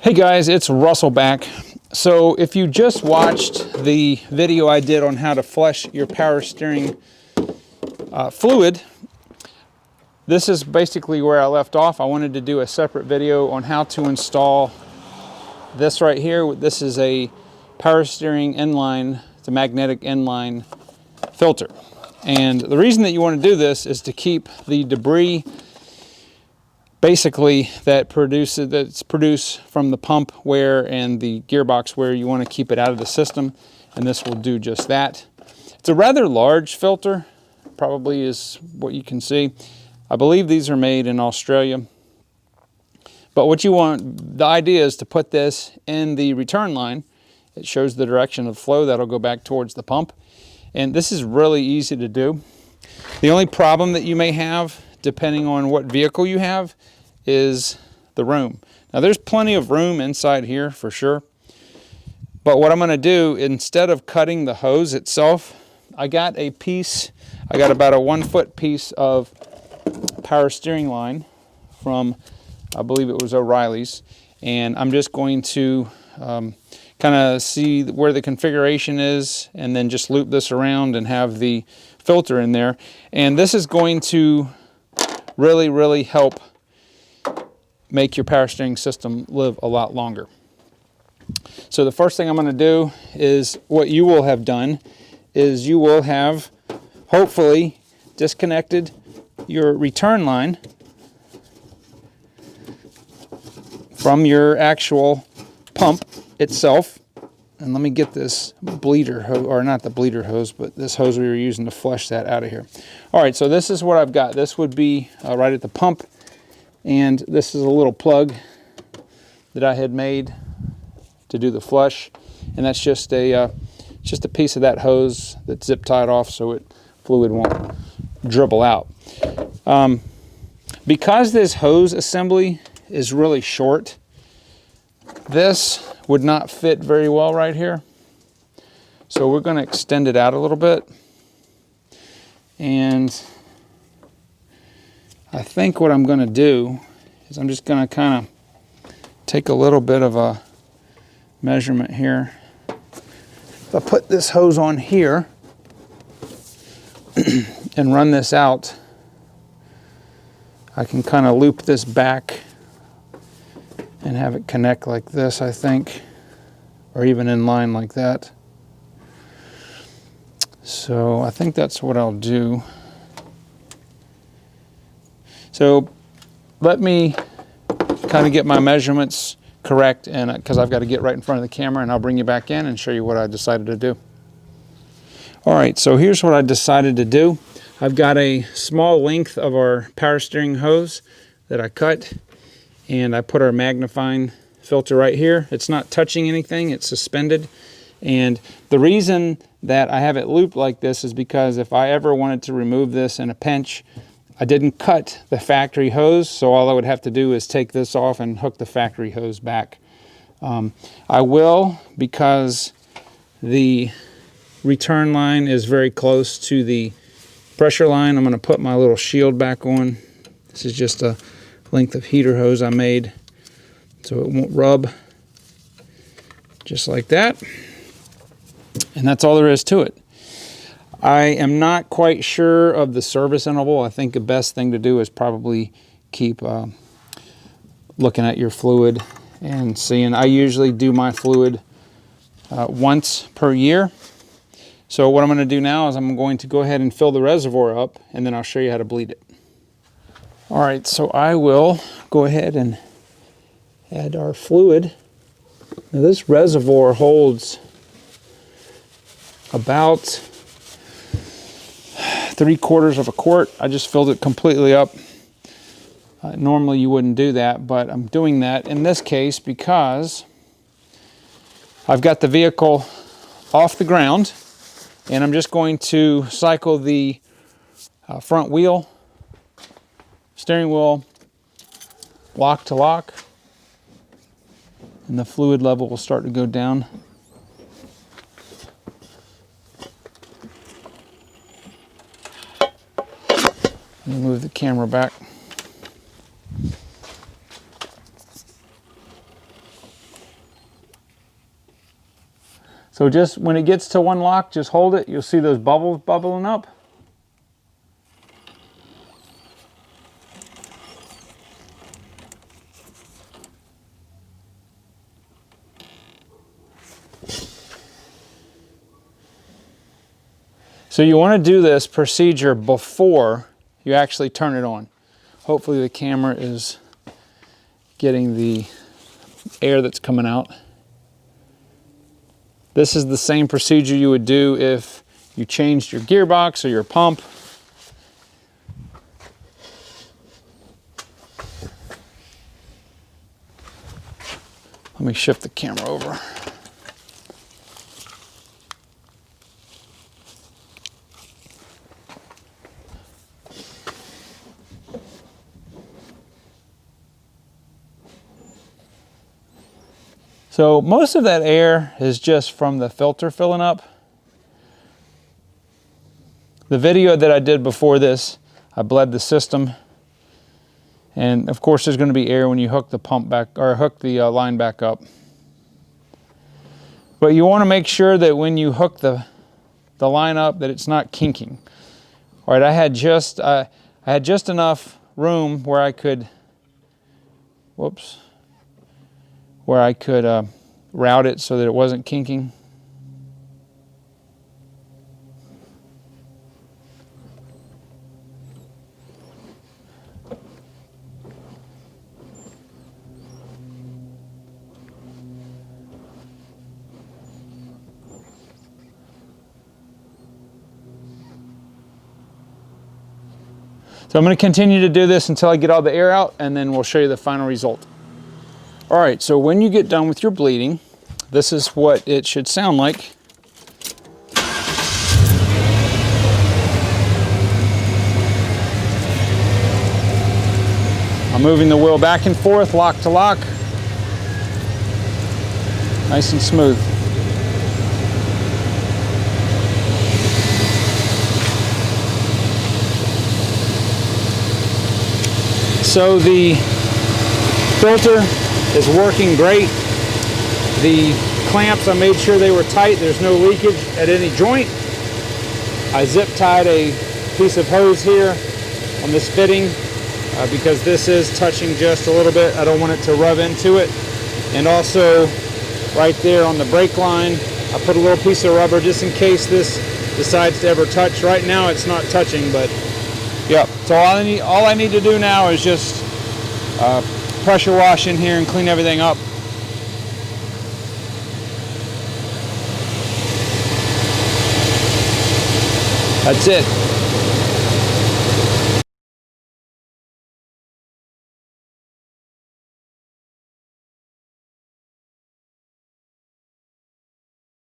Hey guys, it's Russell back. So if you just watched the video I did on how to flush your power steering fluid, this is basically where I left off. I wanted to do a separate video on how to install this right here. This is a power steering inline, it's a magnetic inline filter. And the reason that you want to do this is to keep the debris basically that's produced from the pump wear and the gearbox wear. You want to keep it out of the system, and this will do just that. It's a rather large filter, probably is what you can see. I believe these are made in Australia. But what you want, the idea is to put this in the return line. It shows the direction of flow that'll go back towards the pump. And this is really easy to do. The only problem that you may have, depending on what vehicle you have, is the room. Now there's plenty of room inside here for sure. But what I'm going to do, instead of cutting the hose itself, I got about a 1 foot piece of power steering line from, I believe it was O'Reilly's, and I'm just going to kind of see where the configuration is and then just loop this around and have the filter in there. And this is going to really help make your power steering system live a lot longer. So the first thing I'm going to do is, what you will have done is you will have hopefully disconnected your return line from your actual pump itself. And let me get this bleeder hose, or not the bleeder hose, but this hose we were using to flush that out of here. All right, so this is what I've got. This would be right at the pump, and this is a little plug that I had made to do the flush, and that's just a piece of that hose that's zip tied off so fluid won't dribble out. Because this hose assembly is really short, this would not fit very well right here. So we're going to extend it out a little bit. And I think what I'm going to do is I'm just going to kind of take a little bit of a measurement here. If I put this hose on here and run this out, I can kind of loop this back and have it connect like this, I think, or even in line like that. So I think that's what I'll do. So let me kind of get my measurements correct, and because I've got to get right in front of the camera, and I'll bring you back in and show you what I decided to do. All right, so here's what I decided to do. I've got a small length of our power steering hose that I cut, and I put our Magnefine filter right here. It's not touching anything, it's suspended. And the reason that I have it looped like this is because if I ever wanted to remove this in a pinch, I didn't cut the factory hose, so all I would have to do is take this off and hook the factory hose back. I will, because the return line is very close to the pressure line, I'm going to put my little shield back on. This is just a length of heater hose I made so it won't rub, just like that. And that's all there is to it. I am not quite sure of the service interval. I think the best thing to do is probably keep looking at your fluid and seeing. I usually do my fluid once per year. So what I'm going to do now is I'm going to go ahead and fill the reservoir up, and then I'll show you how to bleed it. All right, so I will go ahead and add our fluid. Now this reservoir holds about 3/4 of a quart. I just filled it completely up. Normally you wouldn't do that, but I'm doing that in this case because I've got the vehicle off the ground, and I'm just going to cycle the front wheel, steering wheel, lock to lock, and the fluid level will start to go down. Move the camera back. So just when it gets to one lock, just hold it. You'll see those bubbles bubbling up. So you want to do this procedure before you actually turn it on. Hopefully the camera is getting the air that's coming out. This is the same procedure you would do if you changed your gearbox or your pump. Let me shift the camera over. So most of that air is just from the filter filling up. The video that I did before this, I bled the system. And of course there's going to be air when you hook the pump back, or hook the line back up. But you want to make sure that when you hook the line up that it's not kinking. All right, I had just enough room where I could, route it so that it wasn't kinking. So I'm going to continue to do this until I get all the air out, and then we'll show you the final result. All right, so when you get done with your bleeding, this is what it should sound like. I'm moving the wheel back and forth, lock to lock. Nice and smooth. So the filter is working great. The clamps, I made sure they were tight. There's no leakage at any joint. I zip tied a piece of hose here on this fitting because this is touching just a little bit. I don't want it to rub into it. And also right there on the brake line, I put a little piece of rubber just in case this decides to ever touch. Right now it's not touching, but yeah. So all I need to do now is just pressure wash in here and clean everything up. That's it.